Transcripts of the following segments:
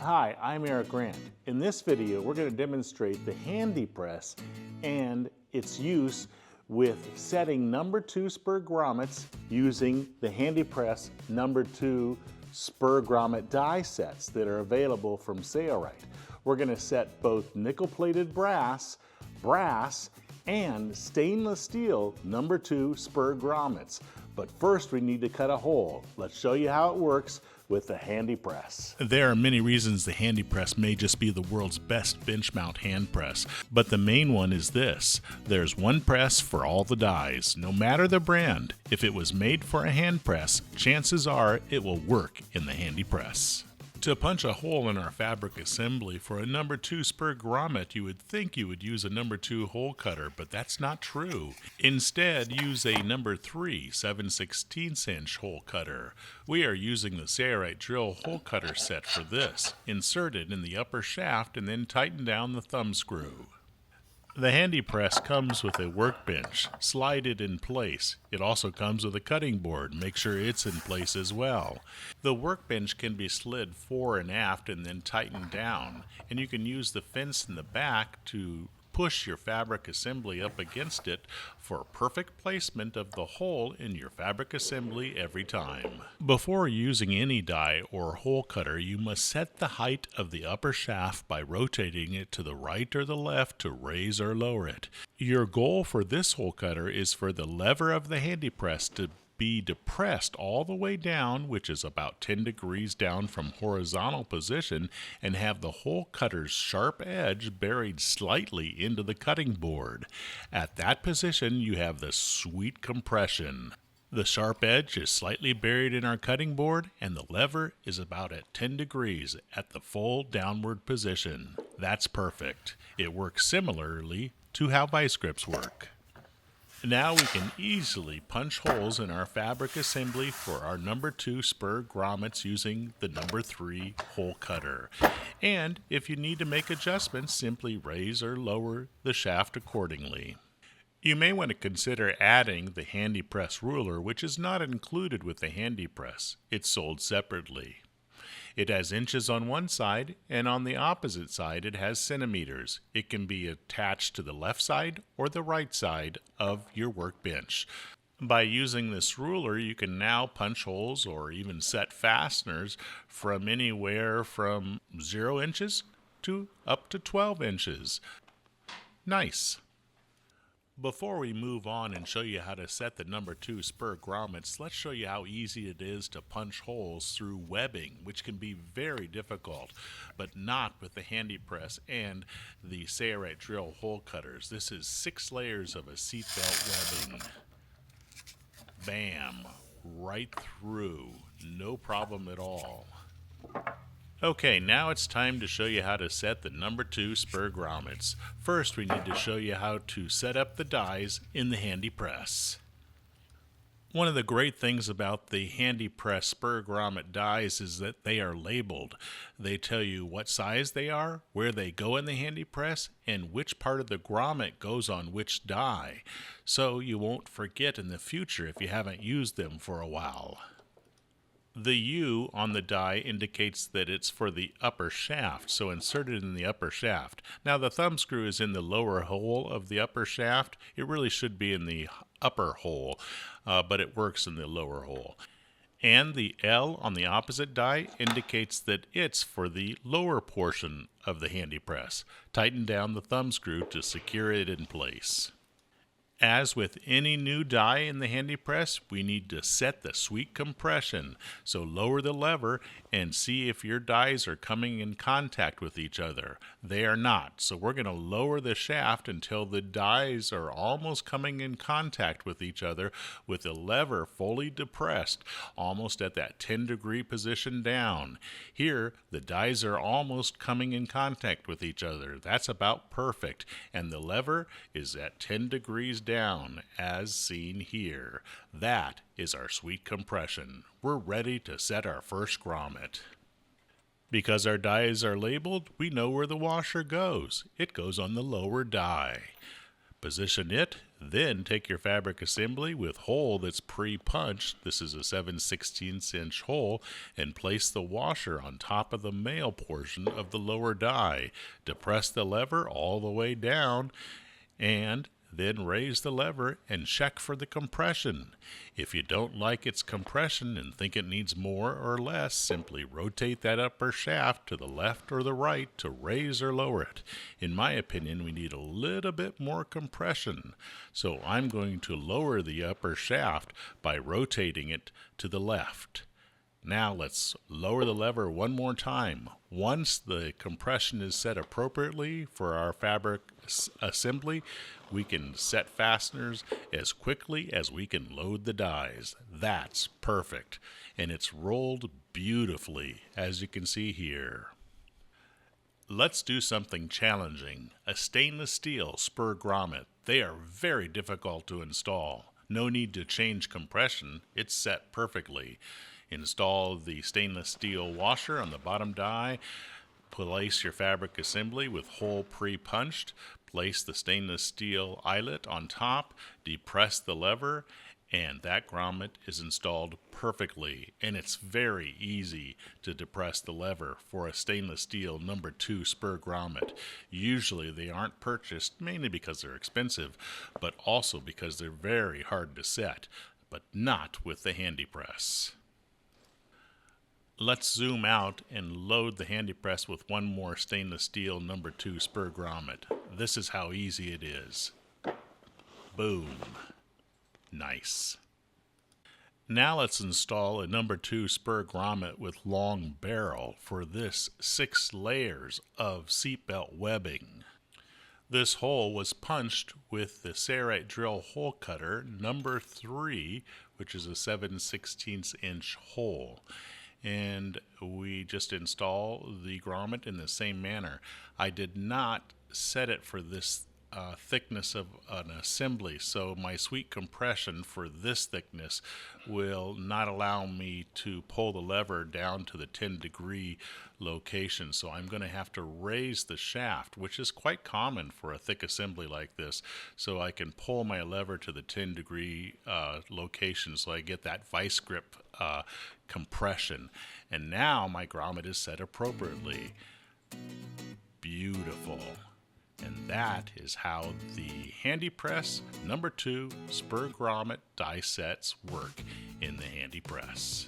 Hi, I'm Eric Grant. In this video, we're going to demonstrate the HandyPress and its use with setting number 2 Spur Grommets using the HandyPress number 2 Spur Grommet die sets that are available from Sailrite. We're going to set both nickel-plated brass, and stainless steel number 2 Spur Grommets. But first we need to cut a hole. Let's show you how it works with the HandyPress. There are many reasons the HandyPress may just be the world's best bench mount hand press, but the main one is this: there's one press for all the dies, no matter the brand. If it was made for a hand press, chances are it will work in the HandyPress. To punch a hole in our fabric assembly for a number 2 Spur Grommet, you would think you would use a number 2 hole cutter, but that's not true. Instead, use a number 3 7/16 inch hole cutter. We are using the Sailrite drill hole cutter set for this. Insert it in the upper shaft and then tighten down the thumb screw. The HandyPress comes with a workbench. Slide it in place. It also comes with a cutting board. Make sure it's in place as well. The workbench can be slid fore and aft and then tightened down, and you can use the fence in the back to push your fabric assembly up against it for perfect placement of the hole in your fabric assembly every time. Before using any die or hole cutter, you must set the height of the upper shaft by rotating it to the right or the left to raise or lower it. Your goal for this hole cutter is for the lever of the HandyPress to be depressed all the way down, which is about 10 degrees down from horizontal position, and have the hole cutter's sharp edge buried slightly into the cutting board. At that position, you have the sweet compression. The sharp edge is slightly buried in our cutting board, and the lever is about at 10 degrees at the full downward position. That's perfect. It works similarly to how vice grips work. Now we can easily punch holes in our fabric assembly for our number 2 Spur Grommets using the number 3 hole cutter. And if you need to make adjustments, simply raise or lower the shaft accordingly. You may want to consider adding the HandyPress Ruler, which is not included with the HandyPress. It's sold separately. It has inches on one side, and on the opposite side it has centimeters. It can be attached to the left side or the right side of your workbench. By using this ruler, you can now punch holes or even set fasteners from anywhere from 0 inches to up to 12 inches. Nice! Before we move on and show you how to set the number 2 Spur Grommets, let's show you how easy it is to punch holes through webbing, which can be very difficult, but not with the HandyPress and the Sailrite drill hole cutters. This is 6 layers of a seatbelt webbing. Bam! Right through. No problem at all. Okay, now it's time to show you how to set the number 2 Spur Grommets. First, we need to show you how to set up the dies in the HandyPress. One of the great things about the HandyPress Spur Grommet dies is that they are labeled. They tell you what size they are, where they go in the HandyPress, and which part of the grommet goes on which die. So you won't forget in the future if you haven't used them for a while. The U on the die indicates that it's for the upper shaft, so insert it in the upper shaft. Now the thumb screw is in the lower hole of the upper shaft. It really should be in the upper hole, but it works in the lower hole. And the L on the opposite die indicates that it's for the lower portion of the HandyPress. Tighten down the thumb screw to secure it in place. As with any new die in the HandyPress, we need to set the sweet compression. So lower the lever and see if your dies are coming in contact with each other. They are not, so we're going to lower the shaft until the dies are almost coming in contact with each other with the lever fully depressed, almost at that 10-degree position down. Here, the dies are almost coming in contact with each other. That's about perfect, and the lever is at 10 degrees down, as seen here. That is our sweet compression. We're ready to set our first grommet. Because our dies are labeled, we know where the washer goes. It goes on the lower die. Position it, then take your fabric assembly with hole that's pre-punched, this is a 7/16 inch hole, and place the washer on top of the male portion of the lower die. Depress the lever all the way down and then raise the lever and check for the compression. If you don't like its compression and think it needs more or less, simply rotate that upper shaft to the left or the right to raise or lower it. In my opinion, we need a little bit more compression, so I'm going to lower the upper shaft by rotating it to the left. Now let's lower the lever one more time. Once the compression is set appropriately for our fabric assembly, we can set fasteners as quickly as we can load the dies. That's perfect. And it's rolled beautifully, as you can see here. Let's do something challenging. A stainless steel Spur Grommet. They are very difficult to install. No need to change compression. It's set perfectly. Install the stainless steel washer on the bottom die. Place your fabric assembly with hole pre-punched. Place the stainless steel eyelet on top. Depress the lever, and that grommet is installed perfectly. And it's very easy to depress the lever for a stainless steel No. 2 Spur Grommet. Usually they aren't purchased, mainly because they're expensive, but also because they're very hard to set, but not with the HandyPress. Let's zoom out and load the HandyPress with one more stainless steel No. 2 Spur Grommet. This is how easy it is. Boom. Nice. Now let's install a No. 2 Spur Grommet with long barrel. For this, 6 layers of seatbelt webbing. This hole was punched with the Sailrite drill hole cutter No. 3, which is a 7/16 inch hole. And we just install the grommet in the same manner. I did not set it for this thickness of an assembly, so my sweet compression for this thickness will not allow me to pull the lever down to the 10-degree location, so I'm going to have to raise the shaft, which is quite common for a thick assembly like this, so I can pull my lever to the 10-degree location so I get that vice grip compression. And now my grommet is set appropriately. Beautiful. And that is how the HandyPress No. 2 Spur Grommet die sets work in the HandyPress.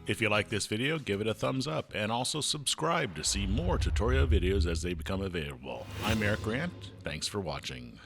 If you like this video, give it a thumbs up and also subscribe to see more tutorial videos as they become available. I'm Eric Grant. Thanks for watching.